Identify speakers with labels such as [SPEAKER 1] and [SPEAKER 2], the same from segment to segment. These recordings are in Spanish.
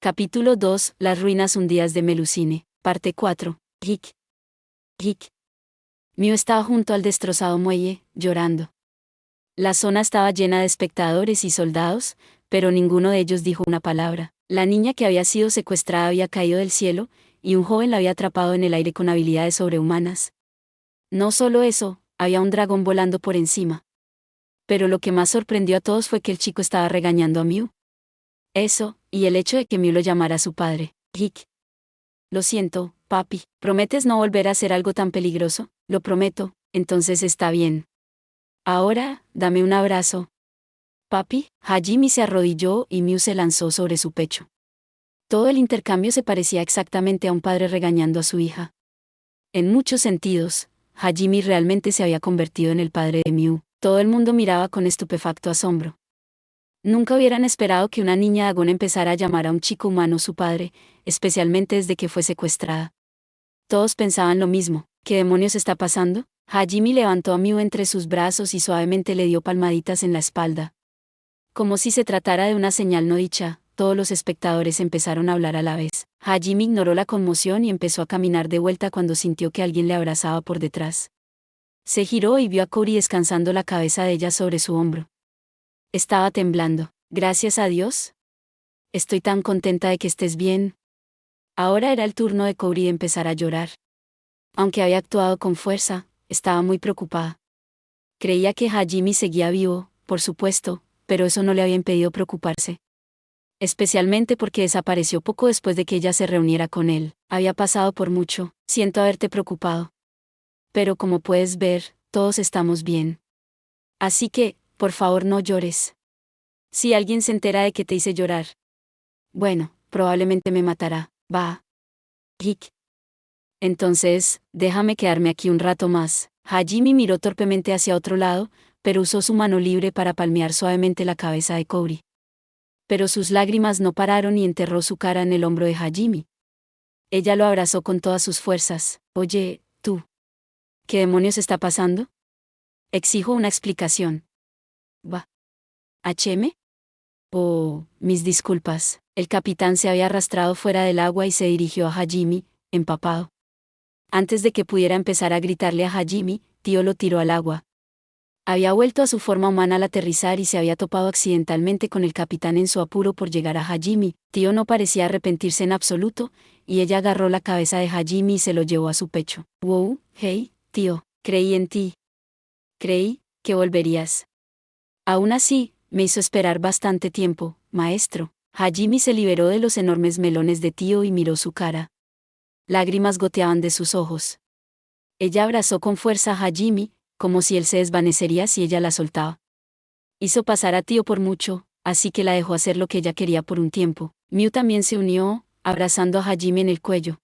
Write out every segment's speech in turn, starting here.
[SPEAKER 1] Capítulo 2. Las ruinas hundidas de Melusine. Parte 4. Hic. Hic. Mew estaba junto al destrozado muelle, llorando. La zona estaba llena de espectadores y soldados, pero ninguno de ellos dijo una palabra. La niña que había sido secuestrada había caído del cielo, y un joven la había atrapado en el aire con habilidades sobrehumanas. No solo eso, había un dragón volando por encima. Pero lo que más sorprendió a todos fue que el chico estaba regañando a Mew. Eso, y el hecho de que Mew lo llamara su padre. Hic. Lo siento, papi, ¿prometes no volver a hacer algo tan peligroso? Lo prometo, entonces está bien. Ahora, dame un abrazo. Papi. Hajime se arrodilló y Mew se lanzó sobre su pecho. Todo el intercambio se parecía exactamente a un padre regañando a su hija. En muchos sentidos, Hajime realmente se había convertido en el padre de Mew. Todo el mundo miraba con estupefacto asombro. Nunca hubieran esperado que una niña Dagon empezara a llamar a un chico humano su padre, especialmente desde que fue secuestrada. Todos pensaban lo mismo. ¿Qué demonios está pasando? Hajime levantó a Mew entre sus brazos y suavemente le dio palmaditas en la espalda. Como si se tratara de una señal no dicha, todos los espectadores empezaron a hablar a la vez. Hajime ignoró la conmoción y empezó a caminar de vuelta cuando sintió que alguien le abrazaba por detrás. Se giró y vio a Kaori descansando la cabeza de ella sobre su hombro. Estaba temblando. Gracias a Dios. Estoy tan contenta de que estés bien. Ahora era el turno de Kaori de empezar a llorar. Aunque había actuado con fuerza, estaba muy preocupada. Creía que Hajime seguía vivo, por supuesto, pero eso no le había impedido preocuparse. Especialmente porque desapareció poco después de que ella se reuniera con él. Había pasado por mucho, siento haberte preocupado. Pero como puedes ver, todos estamos bien. Así que, por favor no llores. Si alguien se entera de que te hice llorar, bueno, probablemente me matará. Va. Hic. Entonces, déjame quedarme aquí un rato más. Hajime miró torpemente hacia otro lado, pero usó su mano libre para palmear suavemente la cabeza de Kaori. Pero sus lágrimas no pararon y enterró su cara en el hombro de Hajime. Ella lo abrazó con todas sus fuerzas. Oye, tú. ¿Qué demonios está pasando? Exijo una explicación. Va. ¿HM? Oh, mis disculpas. El capitán se había arrastrado fuera del agua y se dirigió a Hajime, empapado. Antes de que pudiera empezar a gritarle a Hajime, Tío lo tiró al agua. Había vuelto a su forma humana al aterrizar y se había topado accidentalmente con el capitán en su apuro por llegar a Hajime. Tío no parecía arrepentirse en absoluto, y ella agarró la cabeza de Hajime y se lo llevó a su pecho. Wow, hey, tío, creí en ti. Creí que volverías. Aún así, me hizo esperar bastante tiempo, maestro. Hajime se liberó de los enormes melones de Tío y miró su cara. Lágrimas goteaban de sus ojos. Ella abrazó con fuerza a Hajime, como si él se desvanecería si ella la soltaba. Hizo pasar a Tío por mucho, así que la dejó hacer lo que ella quería por un tiempo. Mew también se unió, abrazando a Hajime en el cuello.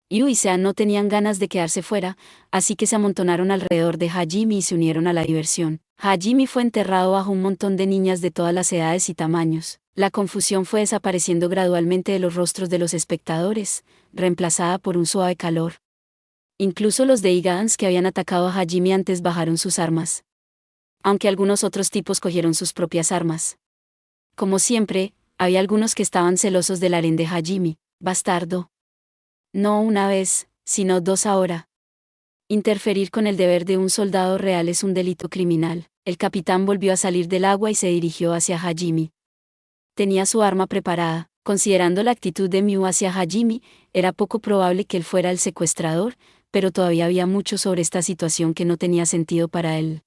[SPEAKER 1] Yu y Sean no tenían ganas de quedarse fuera, así que se amontonaron alrededor de Hajime y se unieron a la diversión. Hajime fue enterrado bajo un montón de niñas de todas las edades y tamaños. La confusión fue desapareciendo gradualmente de los rostros de los espectadores, reemplazada por un suave calor. Incluso los Daigans que habían atacado a Hajime antes bajaron sus armas. Aunque algunos otros tipos cogieron sus propias armas. Como siempre, había algunos que estaban celosos del harén de Hajime. Bastardo. No una vez, sino dos ahora. Interferir con el deber de un soldado real es un delito criminal. El capitán volvió a salir del agua y se dirigió hacia Hajime. Tenía su arma preparada. Considerando la actitud de Mew hacia Hajime, era poco probable que él fuera el secuestrador, pero todavía había mucho sobre esta situación que no tenía sentido para él.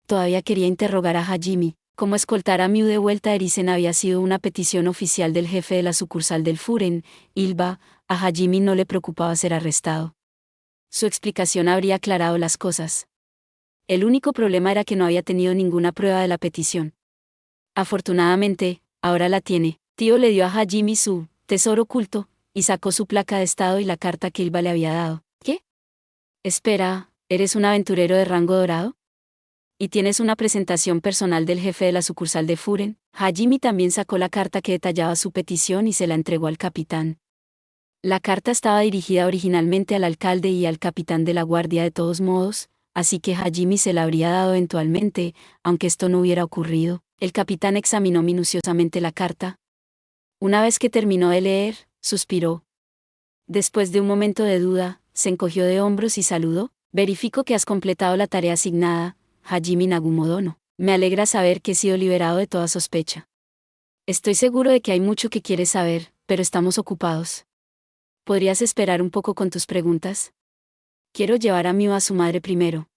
[SPEAKER 1] Todavía quería interrogar a Hajime. Cómo escoltar a Mew de vuelta a Erisen había sido una petición oficial del jefe de la sucursal del Furen, Ilba. A Hajime no le preocupaba ser arrestado. Su explicación habría aclarado las cosas. El único problema era que no había tenido ninguna prueba de la petición. Afortunadamente, ahora la tiene. Tío le dio a Hajime su tesoro oculto, y sacó su placa de estado y la carta que Ilba le había dado. ¿Qué? Espera, ¿eres un aventurero de rango dorado? ¿Y tienes una presentación personal del jefe de la sucursal de Furen? Hajime también sacó la carta que detallaba su petición y se la entregó al capitán. La carta estaba dirigida originalmente al alcalde y al capitán de la guardia de todos modos, así que Hajime se la habría dado eventualmente, aunque esto no hubiera ocurrido. El capitán examinó minuciosamente la carta. Una vez que terminó de leer, suspiró. Después de un momento de duda, se encogió de hombros y saludó. Verifico que has completado la tarea asignada, Hajime Nagumodono. Me alegra saber que he sido liberado de toda sospecha. Estoy seguro de que hay mucho que quieres saber, pero estamos ocupados. ¿Podrías esperar un poco con tus preguntas? Quiero llevar a Miu a su madre primero.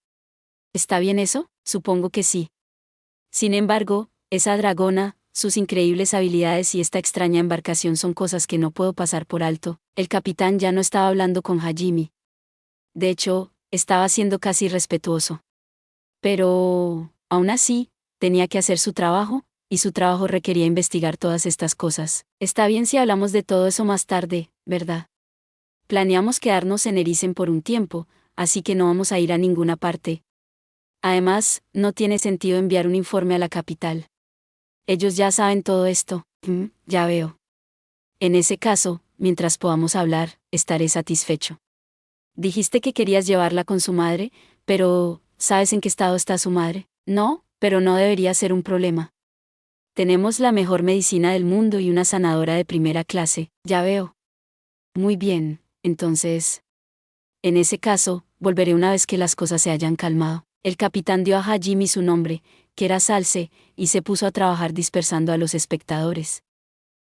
[SPEAKER 1] ¿Está bien eso? Supongo que sí. Sin embargo, esa dragona, sus increíbles habilidades y esta extraña embarcación son cosas que no puedo pasar por alto. El capitán ya no estaba hablando con Hajime. De hecho, estaba siendo casi irrespetuoso. Pero, aún así, tenía que hacer su trabajo, y su trabajo requería investigar todas estas cosas. Está bien si hablamos de todo eso más tarde, ¿verdad? Planeamos quedarnos en Erisen por un tiempo, así que no vamos a ir a ninguna parte. Además, no tiene sentido enviar un informe a la capital. Ellos ya saben todo esto. Ya veo. En ese caso, mientras podamos hablar, estaré satisfecho. Dijiste que querías llevarla con su madre, pero ¿sabes en qué estado está su madre? No, pero no debería ser un problema. Tenemos la mejor medicina del mundo y una sanadora de primera clase, ya veo. Muy bien, entonces. En ese caso, volveré una vez que las cosas se hayan calmado. El capitán dio a Hajime su nombre, que era Salce, y se puso a trabajar dispersando a los espectadores.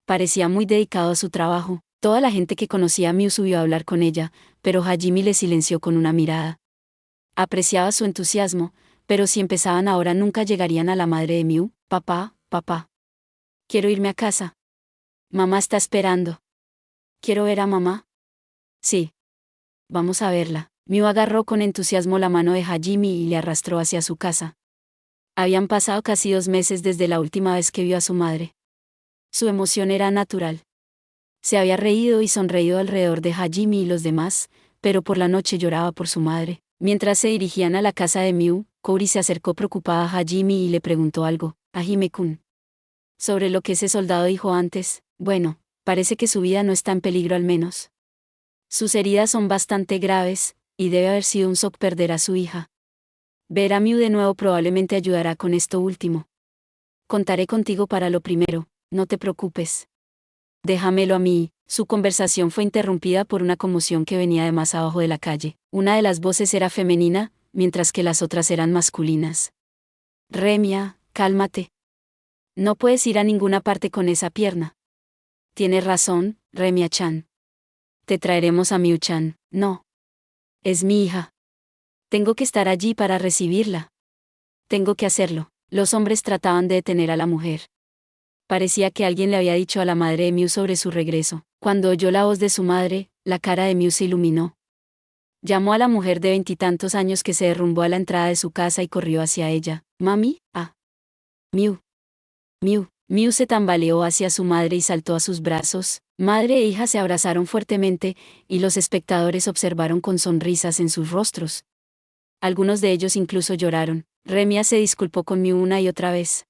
[SPEAKER 1] Parecía muy dedicado a su trabajo. Toda la gente que conocía a Miu subió a hablar con ella, pero Hajime le silenció con una mirada. Apreciaba su entusiasmo, pero si empezaban ahora nunca llegarían a la madre de Miu. Papá, papá. Quiero irme a casa. Mamá está esperando. ¿Quiero ver a mamá? Sí. Vamos a verla. Miu agarró con entusiasmo la mano de Hajime y le arrastró hacia su casa. Habían pasado casi 2 meses desde la última vez que vio a su madre. Su emoción era natural. Se había reído y sonreído alrededor de Hajime y los demás, pero por la noche lloraba por su madre. Mientras se dirigían a la casa de Miu, Kouri se acercó preocupada a Hajime y le preguntó algo. Hajime-kun. Sobre lo que ese soldado dijo antes, bueno, parece que su vida no está en peligro al menos. Sus heridas son bastante graves, y debe haber sido un shock perder a su hija. Ver a Miu de nuevo probablemente ayudará con esto último. Contaré contigo para lo primero, no te preocupes. Déjamelo a mí. Su conversación fue interrumpida por una conmoción que venía de más abajo de la calle. Una de las voces era femenina, mientras que las otras eran masculinas. Remia, cálmate. No puedes ir a ninguna parte con esa pierna. Tienes razón, Remia-chan. Te traeremos a Miu-chan. No. Es mi hija. Tengo que estar allí para recibirla. Tengo que hacerlo. Los hombres trataban de detener a la mujer. Parecía que alguien le había dicho a la madre de Miu sobre su regreso. Cuando oyó la voz de su madre, la cara de Miu se iluminó. Llamó a la mujer de 20 y tantos años que se derrumbó a la entrada de su casa y corrió hacia ella. Mami, Miu. Miu. Miu se tambaleó hacia su madre y saltó a sus brazos. Madre e hija se abrazaron fuertemente, y los espectadores observaron con sonrisas en sus rostros. Algunos de ellos incluso lloraron. Remia se disculpó con Miu una y otra vez.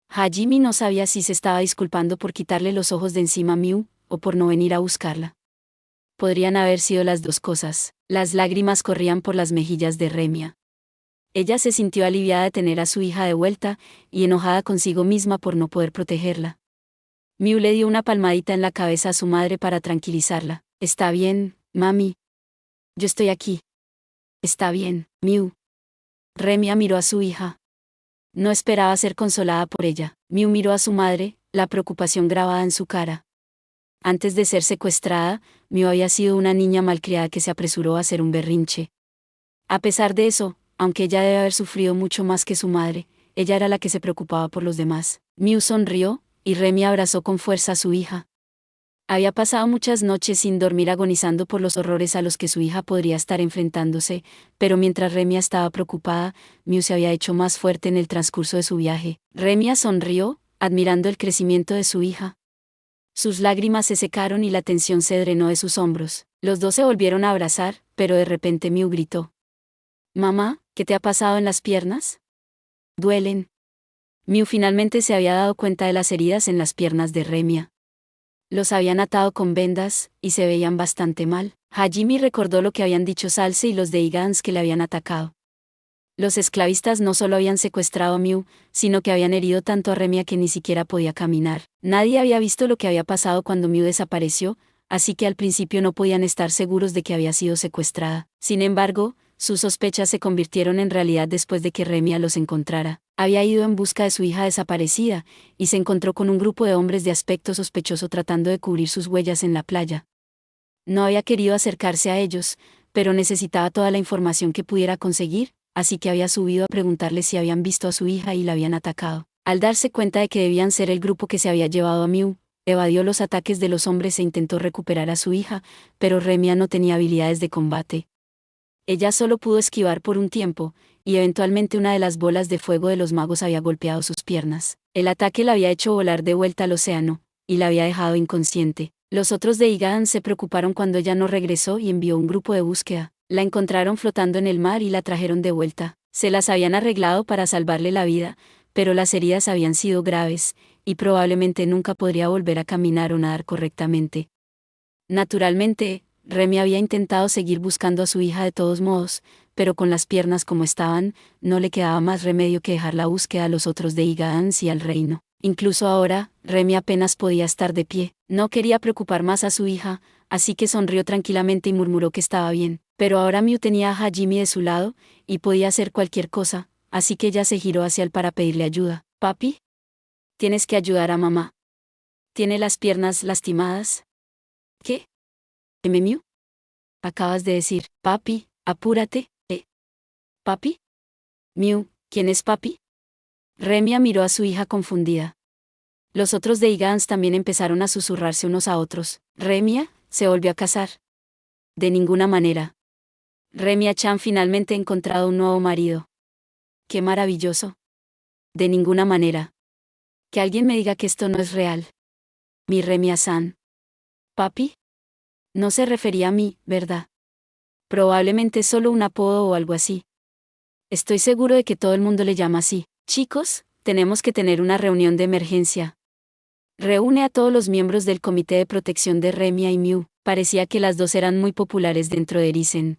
[SPEAKER 1] Hajime no sabía si se estaba disculpando por quitarle los ojos de encima a Miu, o por no venir a buscarla. Podrían haber sido las dos cosas. Las lágrimas corrían por las mejillas de Remia. Ella se sintió aliviada de tener a su hija de vuelta, y enojada consigo misma por no poder protegerla. Miu le dio una palmadita en la cabeza a su madre para tranquilizarla. Está bien, mami. Yo estoy aquí. Está bien, Miu. Remia miró a su hija. No esperaba ser consolada por ella. Miu miró a su madre, la preocupación grabada en su cara. Antes de ser secuestrada, Miu había sido una niña malcriada que se apresuró a hacer un berrinche. A pesar de eso, aunque ella debe haber sufrido mucho más que su madre, ella era la que se preocupaba por los demás. Miu sonrió, y Remia abrazó con fuerza a su hija. Había pasado muchas noches sin dormir agonizando por los horrores a los que su hija podría estar enfrentándose, pero mientras Remia estaba preocupada, Miu se había hecho más fuerte en el transcurso de su viaje. Remia sonrió, admirando el crecimiento de su hija. Sus lágrimas se secaron y la tensión se drenó de sus hombros. Los dos se volvieron a abrazar, pero de repente Miu gritó. Mamá, ¿qué te ha pasado en las piernas? Duelen. Miu finalmente se había dado cuenta de las heridas en las piernas de Remia. Los habían atado con vendas, y se veían bastante mal. Hajime recordó lo que habían dicho Salce y los de Igans que le habían atacado. Los esclavistas no solo habían secuestrado a Miu, sino que habían herido tanto a Remia que ni siquiera podía caminar. Nadie había visto lo que había pasado cuando Miu desapareció, así que al principio no podían estar seguros de que había sido secuestrada. Sin embargo, sus sospechas se convirtieron en realidad después de que Remia los encontrara. Había ido en busca de su hija desaparecida, y se encontró con un grupo de hombres de aspecto sospechoso tratando de cubrir sus huellas en la playa. No había querido acercarse a ellos, pero necesitaba toda la información que pudiera conseguir, así que había subido a preguntarles si habían visto a su hija y la habían atacado. Al darse cuenta de que debían ser el grupo que se había llevado a Miu, evadió los ataques de los hombres e intentó recuperar a su hija, pero Remia no tenía habilidades de combate. Ella solo pudo esquivar por un tiempo, y eventualmente una de las bolas de fuego de los magos había golpeado sus piernas. El ataque la había hecho volar de vuelta al océano, y la había dejado inconsciente. Los otros de Igadan se preocuparon cuando ella no regresó y envió un grupo de búsqueda. La encontraron flotando en el mar y la trajeron de vuelta. Se las habían arreglado para salvarle la vida, pero las heridas habían sido graves, y probablemente nunca podría volver a caminar o nadar correctamente. Naturalmente, Remy había intentado seguir buscando a su hija de todos modos, pero con las piernas como estaban, no le quedaba más remedio que dejar la búsqueda a los otros de Igaans y al reino. Incluso ahora, Remy apenas podía estar de pie. No quería preocupar más a su hija, así que sonrió tranquilamente y murmuró que estaba bien. Pero ahora Miu tenía a Hajime de su lado, y podía hacer cualquier cosa, así que ella se giró hacia él para pedirle ayuda. «Papi, tienes que ayudar a mamá. ¿Tiene las piernas lastimadas?» «¿Qué? Miu? Acabas de decir, papi, apúrate, ¿Papi? Miu, ¿quién es papi?» Remia miró a su hija confundida. Los otros de Igans también empezaron a susurrarse unos a otros. «¿Remia se volvió a casar?» «De ninguna manera. Remia-chan finalmente ha encontrado un nuevo marido». «¡Qué maravilloso!» «De ninguna manera. Que alguien me diga que esto no es real. Mi Remia-san». «¿Papi?» No se refería a mí, ¿verdad? Probablemente solo un apodo o algo así. Estoy seguro de que todo el mundo le llama así. «Chicos, tenemos que tener una reunión de emergencia». Reúne a todos los miembros del comité de protección de Remia y Miu. Parecía que las dos eran muy populares dentro de Risen.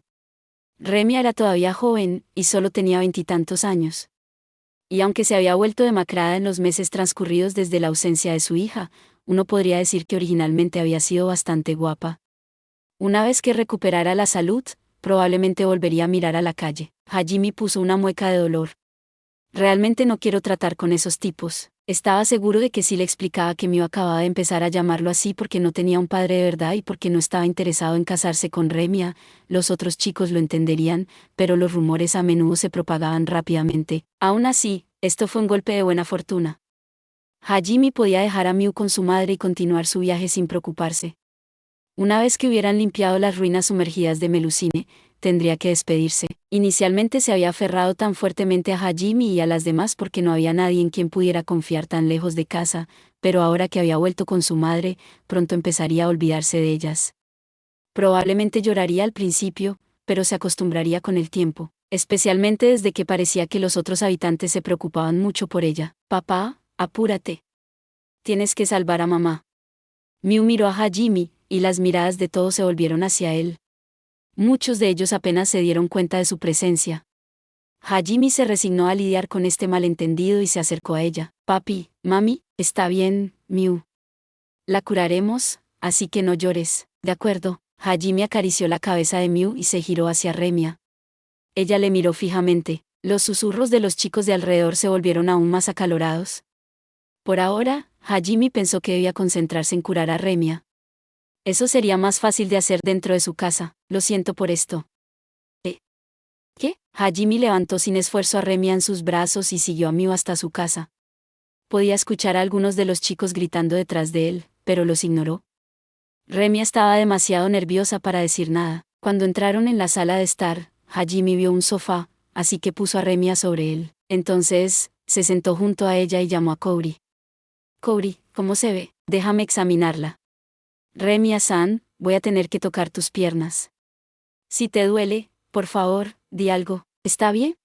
[SPEAKER 1] Remia era todavía joven, y solo tenía 20 años. Y aunque se había vuelto demacrada en los meses transcurridos desde la ausencia de su hija, uno podría decir que originalmente había sido bastante guapa. Una vez que recuperara la salud, probablemente volvería a mirar a la calle. Hajime puso una mueca de dolor. «Realmente no quiero tratar con esos tipos». Estaba seguro de que si le explicaba que Miu acababa de empezar a llamarlo así porque no tenía un padre de verdad y porque no estaba interesado en casarse con Remia, los otros chicos lo entenderían, pero los rumores a menudo se propagaban rápidamente. Aún así, esto fue un golpe de buena fortuna. Hajime podía dejar a Miu con su madre y continuar su viaje sin preocuparse. Una vez que hubieran limpiado las ruinas sumergidas de Melusine, tendría que despedirse. Inicialmente se había aferrado tan fuertemente a Hajime y a las demás porque no había nadie en quien pudiera confiar tan lejos de casa, pero ahora que había vuelto con su madre, pronto empezaría a olvidarse de ellas. Probablemente lloraría al principio, pero se acostumbraría con el tiempo, especialmente desde que parecía que los otros habitantes se preocupaban mucho por ella. «Papá, apúrate. Tienes que salvar a mamá». Miu miró a Hajime, y las miradas de todos se volvieron hacia él. Muchos de ellos apenas se dieron cuenta de su presencia. Hajime se resignó a lidiar con este malentendido y se acercó a ella. «Papi, mami, está bien, Miu. La curaremos, así que no llores». «De acuerdo». Hajime acarició la cabeza de Miu y se giró hacia Remia. Ella le miró fijamente. Los susurros de los chicos de alrededor se volvieron aún más acalorados. Por ahora, Hajime pensó que debía concentrarse en curar a Remia. Eso sería más fácil de hacer dentro de su casa. «Lo siento por esto». «¿Qué?» Hajime levantó sin esfuerzo a Remia en sus brazos y siguió a Miu hasta su casa. Podía escuchar a algunos de los chicos gritando detrás de él, pero los ignoró. Remia estaba demasiado nerviosa para decir nada. Cuando entraron en la sala de estar, Hajime vio un sofá, así que puso a Remia sobre él. Entonces, se sentó junto a ella y llamó a Kouri. «Kouri, ¿cómo se ve? Déjame examinarla». «Remia-san, voy a tener que tocar tus piernas. Si te duele, por favor, di algo, ¿está bien?»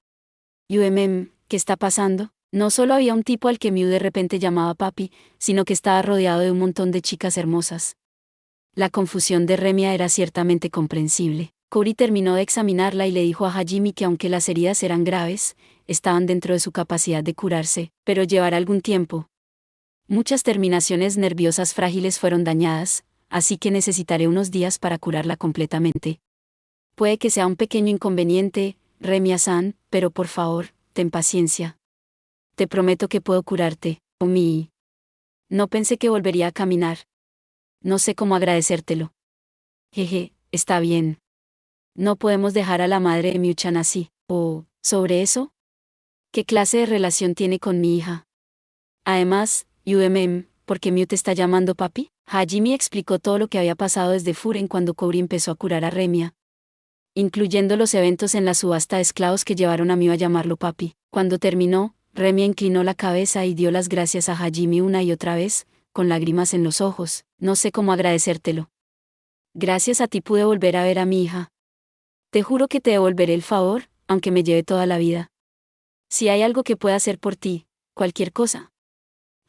[SPEAKER 1] «¿Qué está pasando?» No solo había un tipo al que Miu de repente llamaba papi, sino que estaba rodeado de un montón de chicas hermosas. La confusión de Remia era ciertamente comprensible. Cory terminó de examinarla y le dijo a Hajime que aunque las heridas eran graves, estaban dentro de su capacidad de curarse, pero llevará algún tiempo. Muchas terminaciones nerviosas frágiles fueron dañadas, así que necesitaré unos días para curarla completamente. Puede que sea un pequeño inconveniente, Remia-san, pero por favor, ten paciencia. Te prometo que puedo curarte, Omi. No pensé que volvería a caminar. No sé cómo agradecértelo. Jeje, está bien. No podemos dejar a la madre de Miu-chan así. ¿Sobre eso? ¿Qué clase de relación tiene con mi hija? Además, ¿por qué Miu te está llamando papi? Hajime explicó todo lo que había pasado desde Furen cuando Cory empezó a curar a Remia, incluyendo los eventos en la subasta de esclavos que llevaron a Miu a llamarlo papi. Cuando terminó, Remia inclinó la cabeza y dio las gracias a Hajime una y otra vez, con lágrimas en los ojos. No sé cómo agradecértelo. Gracias a ti pude volver a ver a mi hija. Te juro que te devolveré el favor, aunque me lleve toda la vida. Si hay algo que pueda hacer por ti, cualquier cosa.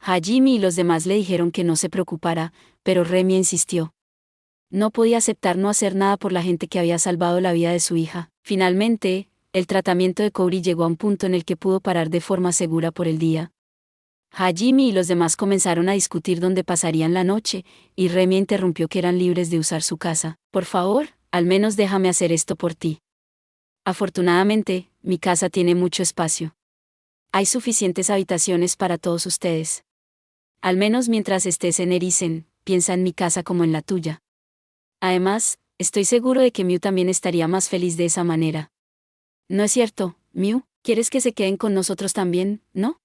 [SPEAKER 1] Hajime y los demás le dijeron que no se preocupara, pero Remia insistió. No podía aceptar no hacer nada por la gente que había salvado la vida de su hija. Finalmente, el tratamiento de Cory llegó a un punto en el que pudo parar de forma segura por el día. Hajime y los demás comenzaron a discutir dónde pasarían la noche, y Remia interrumpió que eran libres de usar su casa. Por favor, al menos déjame hacer esto por ti. Afortunadamente, mi casa tiene mucho espacio. Hay suficientes habitaciones para todos ustedes. Al menos mientras estés en Erisen, piensa en mi casa como en la tuya. Además, estoy seguro de que Miu también estaría más feliz de esa manera. ¿No es cierto, Miu? ¿Quieres que se queden con nosotros también, no?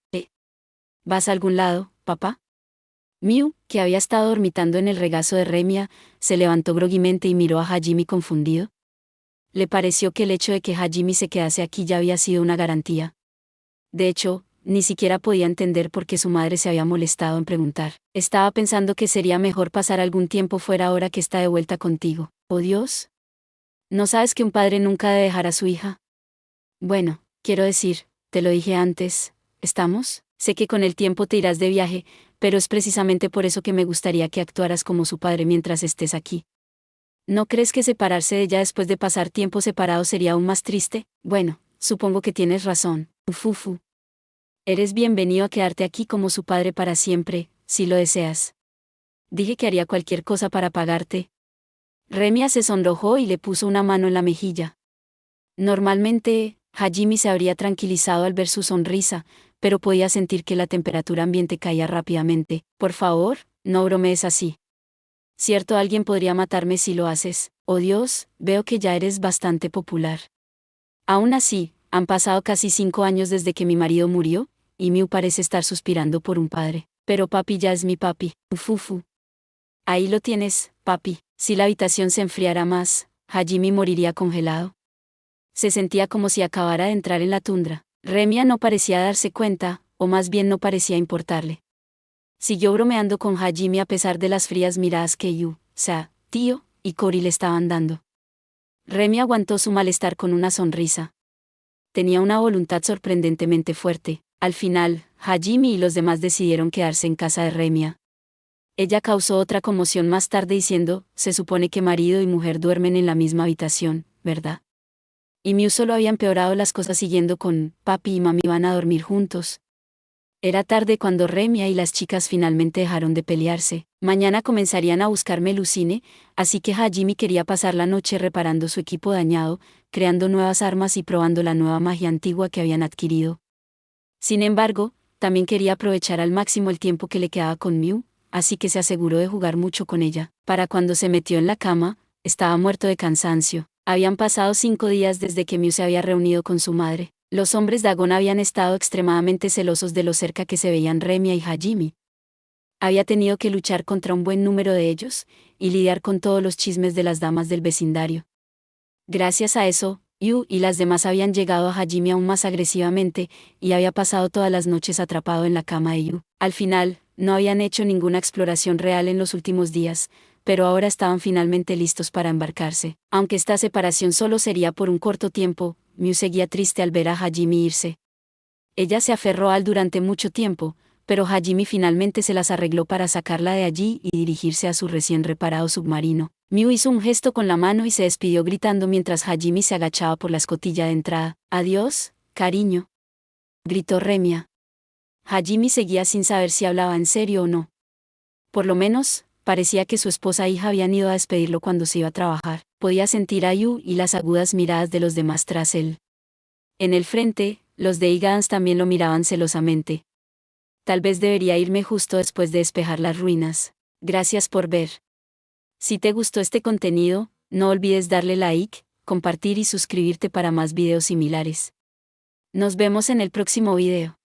[SPEAKER 1] ¿Vas a algún lado, papá? Miu, que había estado dormitando en el regazo de Remia, se levantó groguimente y miró a Hajime confundido. Le pareció que el hecho de que Hajime se quedase aquí ya había sido una garantía. De hecho, ni siquiera podía entender por qué su madre se había molestado en preguntar. Estaba pensando que sería mejor pasar algún tiempo fuera ahora que está de vuelta contigo. ¿Oh Dios? ¿No sabes que un padre nunca debe dejar a su hija? Bueno, quiero decir, te lo dije antes, ¿estamos? Sé que con el tiempo te irás de viaje, pero es precisamente por eso que me gustaría que actuaras como su padre mientras estés aquí. ¿No crees que separarse de ella después de pasar tiempo separados sería aún más triste? Bueno, supongo que tienes razón. Ufufu. Eres bienvenido a quedarte aquí como su padre para siempre, si lo deseas. Dije que haría cualquier cosa para pagarte. Remia se sonrojó y le puso una mano en la mejilla. Normalmente, Hajime se habría tranquilizado al ver su sonrisa, pero podía sentir que la temperatura ambiente caía rápidamente. Por favor, no bromees así. Cierto, alguien podría matarme si lo haces. Oh Dios, veo que ya eres bastante popular. Aún así, han pasado casi 5 años desde que mi marido murió, y Miu parece estar suspirando por un padre. Pero papi ya es mi papi. Ufufu. Ahí lo tienes, papi. Si la habitación se enfriara más, Hajime moriría congelado. Se sentía como si acabara de entrar en la tundra. Remia no parecía darse cuenta, o más bien no parecía importarle. Siguió bromeando con Hajime a pesar de las frías miradas que tío, y Cory le estaban dando. Remia aguantó su malestar con una sonrisa. Tenía una voluntad sorprendentemente fuerte. Al final, Hajime y los demás decidieron quedarse en casa de Remia. Ella causó otra conmoción más tarde diciendo, se supone que marido y mujer duermen en la misma habitación, ¿verdad? Y Miu solo había empeorado las cosas siguiendo con, papi y mami van a dormir juntos. Era tarde cuando Remia y las chicas finalmente dejaron de pelearse. Mañana comenzarían a buscar Melusine, así que Hajime quería pasar la noche reparando su equipo dañado, creando nuevas armas y probando la nueva magia antigua que habían adquirido. Sin embargo, también quería aprovechar al máximo el tiempo que le quedaba con Miu, así que se aseguró de jugar mucho con ella. Para cuando se metió en la cama, estaba muerto de cansancio. Habían pasado 5 días desde que Miu se había reunido con su madre. Los hombres Dagon habían estado extremadamente celosos de lo cerca que se veían Remia y Hajime. Había tenido que luchar contra un buen número de ellos, y lidiar con todos los chismes de las damas del vecindario. Gracias a eso, Yu y las demás habían llegado a Hajime aún más agresivamente, y había pasado todas las noches atrapado en la cama de Yu. Al final, no habían hecho ninguna exploración real en los últimos días, pero ahora estaban finalmente listos para embarcarse. Aunque esta separación solo sería por un corto tiempo, Miu seguía triste al ver a Hajime irse. Ella se aferró a él durante mucho tiempo, pero Hajime finalmente se las arregló para sacarla de allí y dirigirse a su recién reparado submarino. Miu hizo un gesto con la mano y se despidió gritando mientras Hajime se agachaba por la escotilla de entrada. «Adiós, cariño», gritó Remia. Hajime seguía sin saber si hablaba en serio o no. Por lo menos, parecía que su esposa e hija habían ido a despedirlo cuando se iba a trabajar. Podía sentir a Yu y las agudas miradas de los demás tras él. En el frente, los de Igans también lo miraban celosamente. Tal vez debería irme justo después de despejar las ruinas. Gracias por ver. Si te gustó este contenido, no olvides darle like, compartir y suscribirte para más videos similares. Nos vemos en el próximo video.